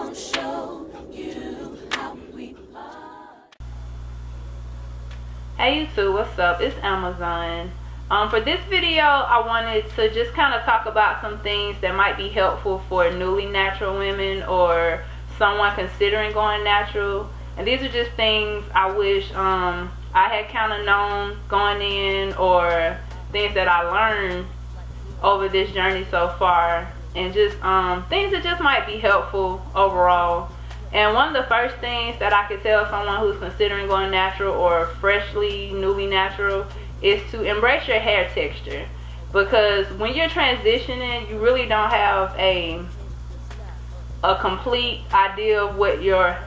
gonna show you how we are. Hey YouTube, what's up? It's Amazon. For this video, I wanted to just kind of talk about some things that might be helpful for newly natural women or someone considering going natural. And these are just things I wish I had kind of known going in, or things that I learned over this journey so far, and just things that just might be helpful overall. And one of the first things that I could tell someone who's considering going natural or freshly newly natural is to embrace your hair texture, because when you're transitioning, you really don't have a complete idea of what your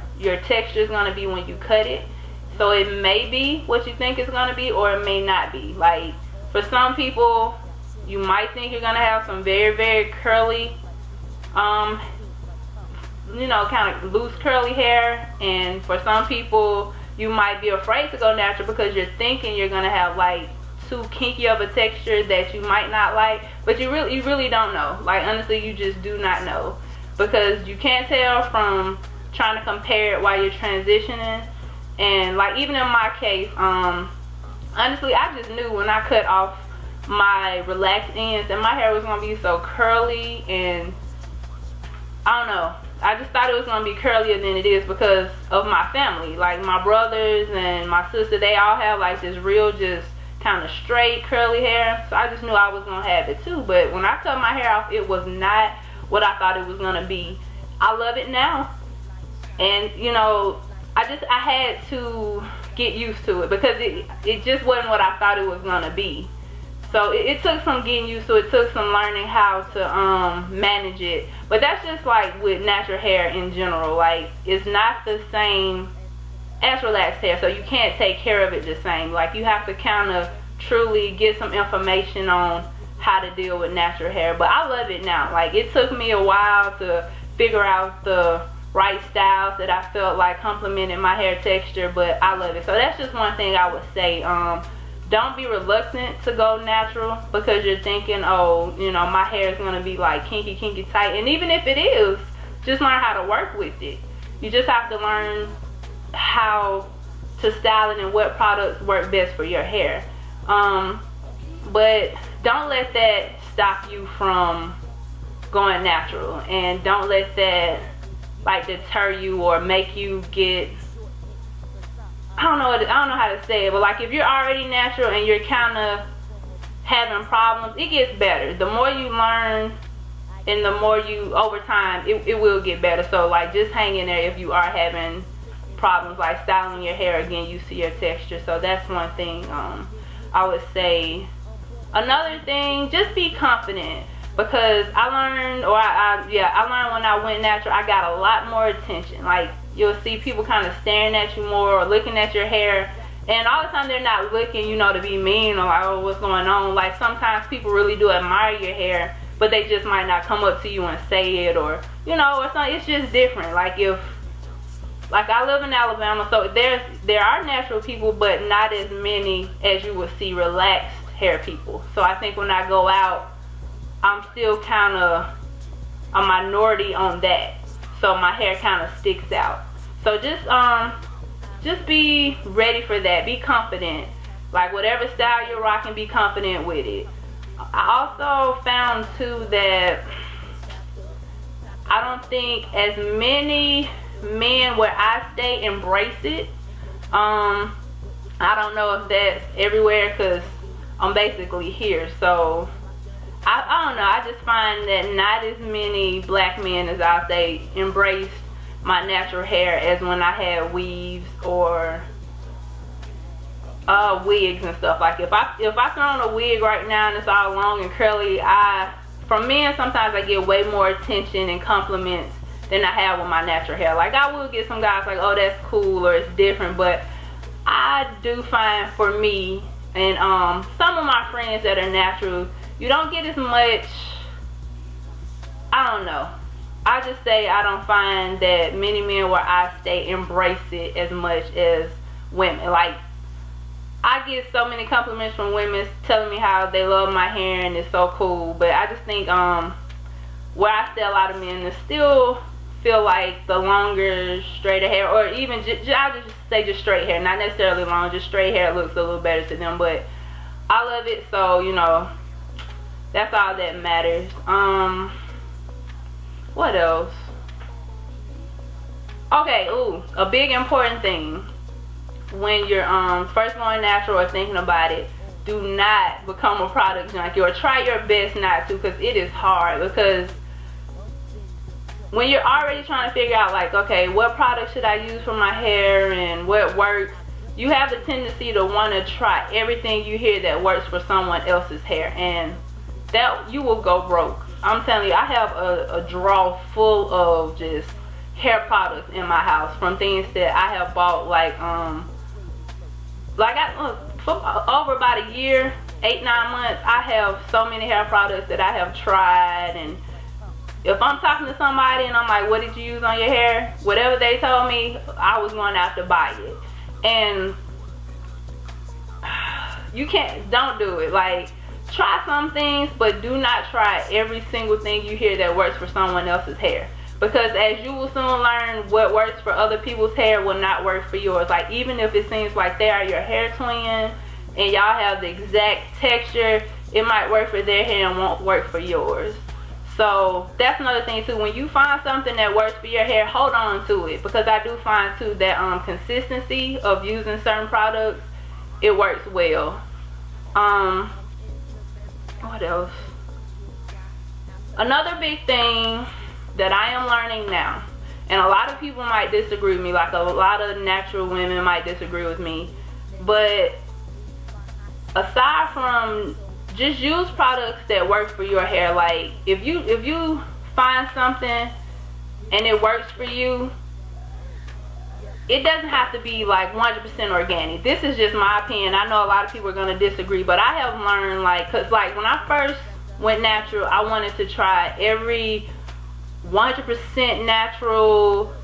texture is going to be when you cut it. So it may be what you think it's going to be, or it may not be. Like, for some people, you might think you're going to have some very, very curly, kind of loose curly hair. And for some people, you might be afraid to go natural because you're thinking you're going to have like too kinky of a texture that you might not like. But you really don't know. Like, honestly, you just do not know, because you can't tell from trying to compare it while you're transitioning. And like, even in my case, honestly, I just knew when I cut off my relaxed ends and my hair was going to be so curly, and I don't know, I just thought it was going to be curlier than it is because of my family. Like, my brothers and my sister, they all have like this real just kind of straight curly hair. So I just knew I was going to have it too. But when I cut my hair off, it was not what I thought it was going to be. I love it now. And I had to get used to it, because it just wasn't what I thought it was going to be. So it took some getting used to it. It took some learning how to manage it. But that's just like with natural hair in general. Like, it's not the same as relaxed hair, so you can't take care of it the same. Like, you have to kind of truly get some information on how to deal with natural hair. But I love it now. Like, it took me a while to figure out the right styles that I felt like complemented my hair texture, but I love it. So that's just one thing I would say. Don't be reluctant to go natural because you're thinking, oh, my hair is going to be like kinky tight. And even if it is, just learn how to work with it. You just have to learn how to style it and what products work best for your hair. But don't let that stop you from going natural, and don't let that like deter you or make you get, I don't know how to say it, but like, if you're already natural and you're kind of having problems, it gets better. The more you learn and the more you, over time, it will get better. So like, just hang in there if you are having problems like styling your hair, again, you see your texture. So that's one thing I would say. Another thing, just be confident, because I learned when I went natural, I got a lot more attention. Like, you'll see people kind of staring at you more or looking at your hair, and all the time they're not looking, to be mean or like, oh, what's going on. Like, sometimes people really do admire your hair, but they just might not come up to you and say it, or or something. It's just different. Like, I live in Alabama, so there are natural people, but not as many as you would see relaxed hair people. So I think when I go out, I'm still kind of a minority on that, so my hair kind of sticks out. So just be ready for that. Be confident. Like, whatever style you're rocking, be confident with it. I also found too that I don't think as many men where I stay embrace it. I don't know if that's everywhere, because I'm basically here, so I don't know. I just find that not as many black men, as I say, embraced my natural hair as when I had weaves or wigs and stuff. Like, if I throw on a wig right now and it's all long and curly, from men, sometimes I get way more attention and compliments than I have with my natural hair. Like, I will get some guys like, oh, that's cool, or it's different, but I do find, for me and some of my friends that are natural, you don't get as much, I don't know. I just say I don't find that many men where I stay embrace it as much as women. Like, I get so many compliments from women telling me how they love my hair and it's so cool, but I just think where I stay, a lot of men are still feel like the longer, straighter hair, or even I'll just say just straight hair, not necessarily long, just straight hair looks a little better to them. But I love it, so you know, that's all that matters. What else? Okay, a big important thing when you're first going natural or thinking about it, do not become a product junkie, or try your best not to, because it is hard. Because when you're already trying to figure out, like, okay, what product should I use for my hair and what works, you have the tendency to want to try everything you hear that works for someone else's hair, and that you will go broke. I'm telling you, I have a drawer full of just hair products in my house from things that I have bought, for over about a year, 8-9 months. I have so many hair products that I have tried, and if I'm talking to somebody and I'm like, what did you use on your hair? Whatever they told me, I was going out to buy it. And you don't do it. Like, try some things, but do not try every single thing you hear that works for someone else's hair. Because as you will soon learn, what works for other people's hair will not work for yours. Like, even if it seems like they are your hair twin and y'all have the exact texture, it might work for their hair and won't work for yours. So that's another thing too. When you find something that works for your hair, hold on to it. Because I do find too that consistency of using certain products, it works well. What else? Another big thing that I am learning now, and a lot of people might disagree with me, like a lot of natural women might disagree with me, but aside from just use products that work for your hair. Like, if you find something and it works for you, it doesn't have to be like 100% organic. This is just my opinion. I know a lot of people are going to disagree, but I have learned, like, cause like when I first went natural, I wanted to try every 100% natural,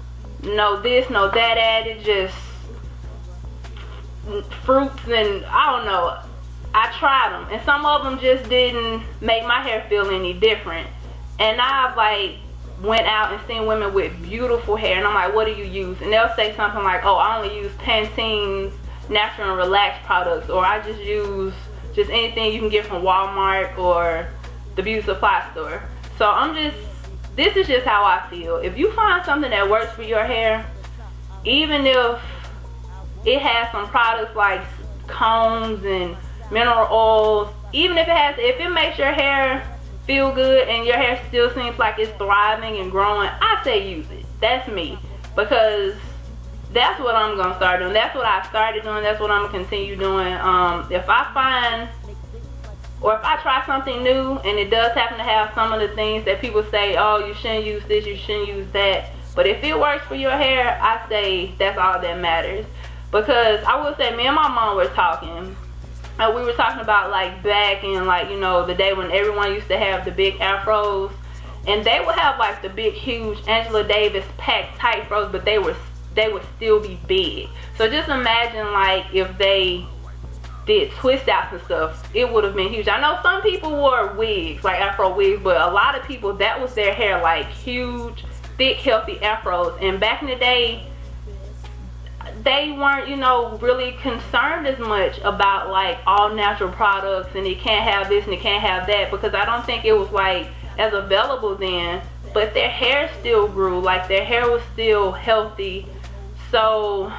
no this, no that added, just fruits, and I don't know. I tried them, and some of them just didn't make my hair feel any different. And I've like went out and seen women with beautiful hair, and I'm like, what do you use? And they'll say something like, oh, I only use Pantene's Natural and Relaxed products, or I just use just anything you can get from Walmart or the beauty supply store. So this is just how I feel. If you find something that works for your hair, even if it has some products like combs and mineral oils, even if it makes your hair feel good and your hair still seems like it's thriving and growing, I say use it. That's me, because that's what I'm gonna start doing. That's what I started doing. That's what I'm gonna continue doing. If I find, or if I try something new and it does happen to have some of the things that people say, oh, you shouldn't use this, you shouldn't use that, but if it works for your hair, I say that's all that matters. Because I will say, me and my mom were talking, and we were talking about like back in, like, you know, the day when everyone used to have the big afros, and they would have like the big huge Angela Davis packed tight fros, but they would still be big. So just imagine, like, if they did twist outs and stuff, it would have been huge. I know some people wore wigs, like afro wigs, but a lot of people, that was their hair, like huge, thick, healthy afros. And back in the day, they weren't, you know, really concerned as much about like all natural products and it can't have this and it can't have that, because I don't think it was like as available then. But their hair still grew, like their hair was still healthy. So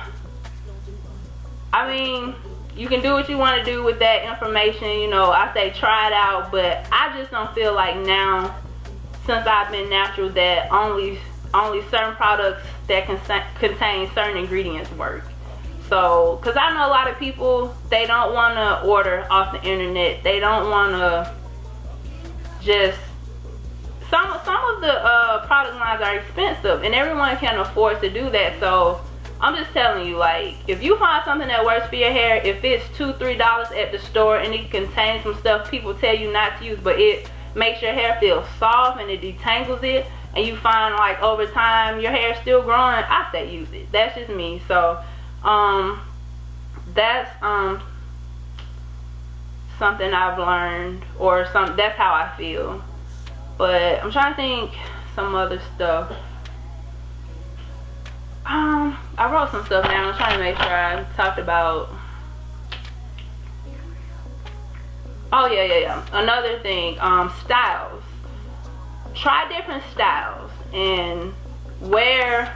I mean, you can do what you want to do with that information. You know, I say try it out, but I just don't feel like now, since I've been natural, that only certain products that contain certain ingredients work. So, because I know a lot of people, they don't want to order off the internet. They don't want to just, some of the product lines are expensive, and everyone can afford to do that. So I'm just telling you, like, if you find something that works for your hair, if it's $2-3 at the store and it contains some stuff people tell you not to use, but it makes your hair feel soft and it detangles it, and you find like over time your hair is still growing, I say use it. That's just me. So that's something I've learned, or that's how I feel. But I'm trying to think some other stuff. I wrote some stuff down. I'm trying to make sure I talked about. Oh yeah. Another thing, styles. Try different styles and wear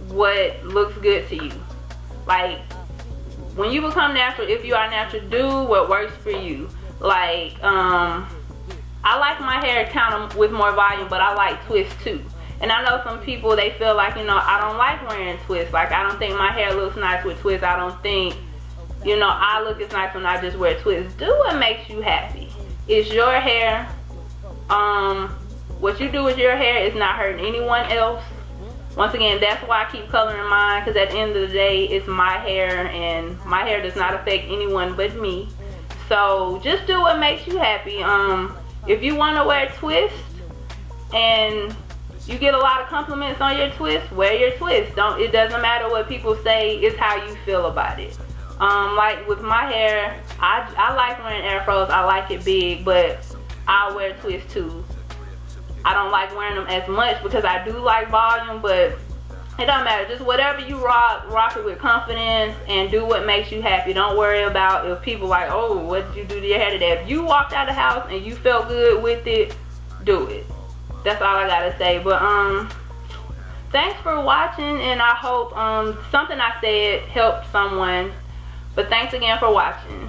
what looks good to you. Like, when you become natural, if you are natural, do what works for you. Like, I like my hair kind of with more volume, but I like twists too. And I know some people, they feel like, you know, I don't like wearing twists. Like, I don't think my hair looks nice with twists. I don't think, you know, I look as nice when I just wear twists. Do what makes you happy. It's your hair. What you do with your hair is not hurting anyone else. Once again, that's why I keep coloring mine, because at the end of the day, it's my hair, and my hair does not affect anyone but me. So just do what makes you happy. If you want to wear twists and you get a lot of compliments on your twist, wear your twist. It doesn't matter what people say, it's how you feel about it. Like with my hair, I like wearing afros. I like it big, but I wear twists too. I don't like wearing them as much because I do like volume, but it don't matter. Just whatever you rock it with confidence and do what makes you happy. Don't worry about if people like, oh, what did you do to your hair today? If you walked out of the house and you felt good with it, do it. That's all I gotta say. But thanks for watching, and I hope something I said helped someone. But thanks again for watching.